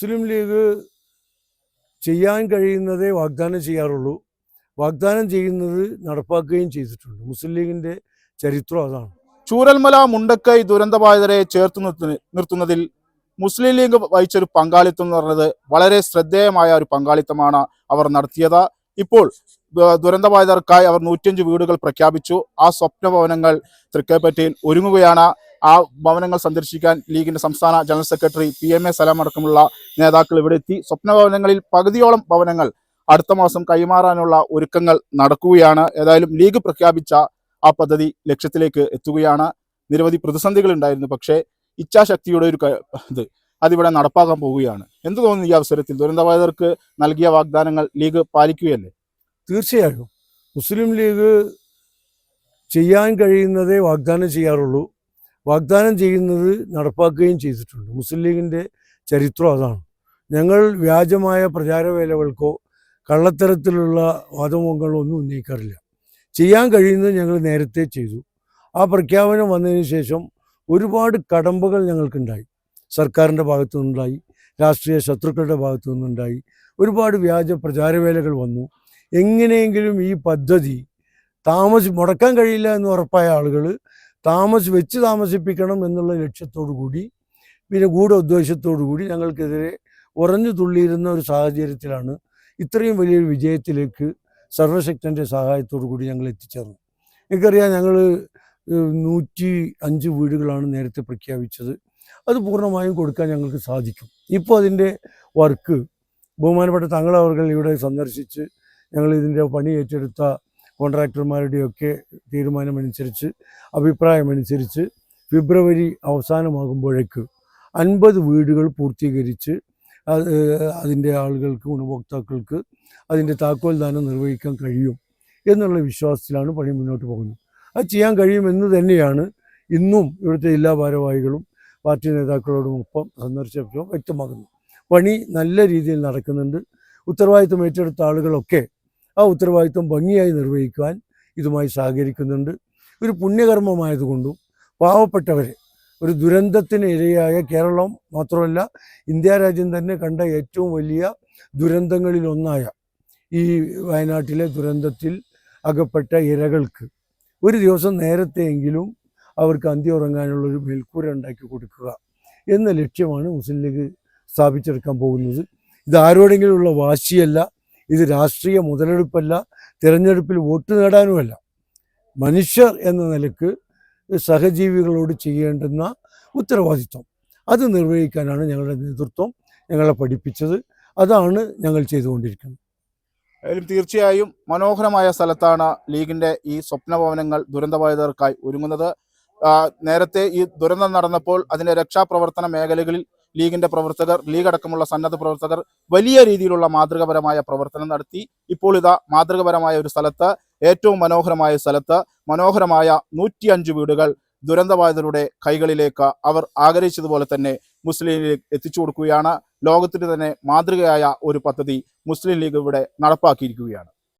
മുസ്ലിം league ചെയ്യാൻ കഴിയുന്നതേ വാഗ്ദാനം ചെയ്യാറുള്ളൂ. വാഗ്ദാനം ചെയ്യുന്നത് നടപ്പാക്കുകയും ചെയ്തിട്ടുണ്ട്. മുസ്ലിം ലീഗിൻ്റെ ചരിത്രം അതാണ്. ചൂരൽമല മുണ്ടക്കൈ ദുരന്തബാധിതരെ ചേർത്ത് നിർത്തുന്നതിൽ മുസ്ലിം ലീഗ് വഹിച്ചൊരു പങ്കാളിത്തം എന്ന് പറഞ്ഞത് വളരെ ശ്രദ്ധേയമായ ഒരു പങ്കാളിത്തമാണ് അവർ നടത്തിയത്. ഇപ്പോൾ ദുരന്തബാധിതർക്കായി അവർ 105 വീടുകൾ പ്രഖ്യാപിച്ചു. ആ സ്വപ്ന ഭവനങ്ങൾ തൃക്കൈപ്പറ്റയിൽ ഒരുങ്ങുകയാണ്. ആ ഭവനങ്ങൾ സന്ദർശിക്കാൻ ലീഗിന്റെ സംസ്ഥാന ജനറൽ സെക്രട്ടറി PMA സലാം അടക്കമുള്ള നേതാക്കൾ ഇവിടെ എത്തി. സ്വപ്ന ഭവനങ്ങളിൽ പകുതിയോളം ഭവനങ്ങൾ അടുത്ത മാസം കൈമാറാനുള്ള ഒരുക്കങ്ങൾ നടക്കുകയാണ്. ഏതായാലും ലീഗ് പ്രഖ്യാപിച്ച ആ പദ്ധതി ലക്ഷ്യത്തിലേക്ക് എത്തുകയാണ്. നിരവധി പ്രതിസന്ധികൾ ഉണ്ടായിരുന്നു, പക്ഷേ ഇച്ഛാശക്തിയുടെ ഒരു അതിവിടെ നടപ്പാക്കാൻ പോവുകയാണ്. എന്ത് തോന്നുന്നു ഈ അവസരത്തിൽ? ദുരന്തബാധിതർക്ക് നൽകിയ വാഗ്ദാനങ്ങൾ ലീഗ് പാലിക്കുകയല്ലേ? തീർച്ചയായും മുസ്ലിം ലീഗ് ചെയ്യാൻ കഴിയുന്നതേ വാഗ്ദാനം ചെയ്യാറുള്ളൂ. വാഗ്ദാനം ചെയ്യുന്നത് നടപ്പാക്കുകയും ചെയ്തിട്ടുണ്ട്. മുസ്ലിം ലീഗിൻ്റെ ചരിത്രം അതാണ്. ഞങ്ങൾ വ്യാജമായ പ്രചാരവേലകൾക്കോ കള്ളത്തരത്തിലുള്ള വാദമുഖങ്ങളോ ഒന്നും ഉന്നയിക്കാറില്ല. ചെയ്യാൻ കഴിയുന്നത് ഞങ്ങൾ നേരത്തെ ചെയ്തു. ആ പ്രഖ്യാപനം വന്നതിന് ശേഷം ഒരുപാട് കടമ്പകൾ ഞങ്ങൾക്കുണ്ടായി. സർക്കാരിൻ്റെ ഭാഗത്തു നിന്നുണ്ടായി, രാഷ്ട്രീയ ശത്രുക്കളുടെ ഭാഗത്തു നിന്നുണ്ടായി, ഒരുപാട് വ്യാജ പ്രചാരവേലകൾ വന്നു. എങ്ങനെയെങ്കിലും ഈ പദ്ധതി മുടക്കാൻ കഴിയില്ല എന്ന് ഉറപ്പായ ആളുകൾ താമസിപ്പിക്കണം എന്നുള്ള ലക്ഷ്യത്തോടു കൂടി, പിന്നെ ഗൂഢോദ്ദേശത്തോടു കൂടി ഞങ്ങൾക്കെതിരെ ഉറഞ്ഞു തുള്ളിയിരുന്ന ഒരു സാഹചര്യത്തിലാണ് ഇത്രയും വലിയൊരു വിജയത്തിലേക്ക് സർവശക്തൻ്റെ സഹായത്തോടു കൂടി ഞങ്ങൾ എത്തിച്ചേർന്നു. എനിക്കറിയാം, ഞങ്ങൾ 105 വീടുകളാണ് നേരത്തെ പ്രഖ്യാപിച്ചത്. അത് പൂർണ്ണമായും കൊടുക്കാൻ ഞങ്ങൾക്ക് സാധിക്കും. ഇപ്പോൾ അതിൻ്റെ വർക്ക് ബഹുമാനപ്പെട്ട തങ്ങളവർകൾ ഇവിടെ സന്ദർശിച്ച് ഞങ്ങൾ ഇതിൻ്റെ പണി ഏറ്റെടുത്ത കോൺട്രാക്ടർമാരുടെയൊക്കെ തീരുമാനമനുസരിച്ച്, അഭിപ്രായമനുസരിച്ച് ഫെബ്രുവരി അവസാനമാകുമ്പോഴേക്ക് 50 വീടുകൾ പൂർത്തീകരിച്ച് അതിൻ്റെ ആളുകൾക്ക്, ഗുണഭോക്താക്കൾക്ക് അതിൻ്റെ താക്കോൽ ദാനം നിർവഹിക്കാൻ കഴിയും എന്നുള്ള വിശ്വാസത്തിലാണ് പണി മുന്നോട്ട് പോകുന്നത്. അത് ചെയ്യാൻ കഴിയുമെന്ന് തന്നെയാണ് ഇന്നും ഇവിടുത്തെ ജില്ലാ ഭാരവാഹികളും പാർട്ടി നേതാക്കളോടുമൊപ്പം സന്ദർശിച്ചപ്പോൾ വ്യക്തമാകുന്നു. പണി നല്ല രീതിയിൽ നടക്കുന്നുണ്ട്. ഉത്തരവാദിത്വം ഏറ്റെടുത്ത ആളുകളൊക്കെ ആ ഉത്തരവാദിത്വം ഭംഗിയായി നിർവഹിക്കാൻ ഇതുമായി സഹകരിക്കുന്നുണ്ട്. ഒരു പുണ്യകർമ്മമായതുകൊണ്ടും പാവപ്പെട്ടവരെ, ഒരു ദുരന്തത്തിന് ഇരയായ കേരളം മാത്രമല്ല ഇന്ത്യ രാജ്യം തന്നെ കണ്ട ഏറ്റവും വലിയ ദുരന്തങ്ങളിലൊന്നായ ഈ വയനാട്ടിലെ ദുരന്തത്തിൽ അകപ്പെട്ട ഇരകൾക്ക് ഒരു ദിവസം നേരത്തെയെങ്കിലും അവർക്ക് അന്ത്യം ഉറങ്ങാനുള്ളൊരു മേൽക്കൂര ഉണ്ടാക്കി കൊടുക്കുക എന്ന ലക്ഷ്യമാണ് മുസ്ലിം ലീഗ് സ്ഥാപിച്ചെടുക്കാൻ പോകുന്നത്. ഇത് ആരോടെങ്കിലുമുള്ള വാശിയല്ല, ഇത് രാഷ്ട്രീയ മുതലെടുപ്പല്ല, തിരഞ്ഞെടുപ്പിൽ വോട്ട് നേടാനുമല്ല. മനുഷ്യർ എന്ന നിലക്ക് സഹജീവികളോട് ചെയ്യേണ്ടുന്ന ഉത്തരവാദിത്വം അത് നിർവഹിക്കാനാണ് ഞങ്ങളുടെ നേതൃത്വം ഞങ്ങളെ പഠിപ്പിച്ചത്. അതാണ് ഞങ്ങൾ ചെയ്തുകൊണ്ടിരിക്കുന്നത്. തീർച്ചയായും മനോഹരമായ സ്ഥലത്താണ് ലീഗിൻ്റെ ഈ സ്വപ്ന ഭവനങ്ങൾ ദുരന്തബാധിതർക്കായി ഒരുങ്ങുന്നത്. നേരത്തെ ഈ ദുരന്തം നടന്നപ്പോൾ അതിൻ്റെ രക്ഷാപ്രവർത്തന മേഖലകളിൽ ലീഗിൻ്റെ പ്രവർത്തകർ, ലീഗ് അടക്കമുള്ള സന്നദ്ധ പ്രവർത്തകർ വലിയ രീതിയിലുള്ള മാതൃകാപരമായ പ്രവർത്തനം നടത്തി. ഇപ്പോൾ ഇതാ മാതൃകാപരമായ ഒരു സ്ഥലത്ത്, ഏറ്റവും മനോഹരമായ സ്ഥലത്ത് മനോഹരമായ 105 വീടുകൾ ദുരന്തബാധിതരുടെ കൈകളിലേക്ക് അവർ ആഗ്രഹിച്ചതുപോലെ തന്നെ മുസ്ലിം ലീഗ് എത്തിച്ചു കൊടുക്കുകയാണ്. ലോകത്തിന് തന്നെ മാതൃകയായ ഒരു പദ്ധതി മുസ്ലിം ലീഗ് ഇവിടെ നടപ്പാക്കിയിരിക്കുകയാണ്.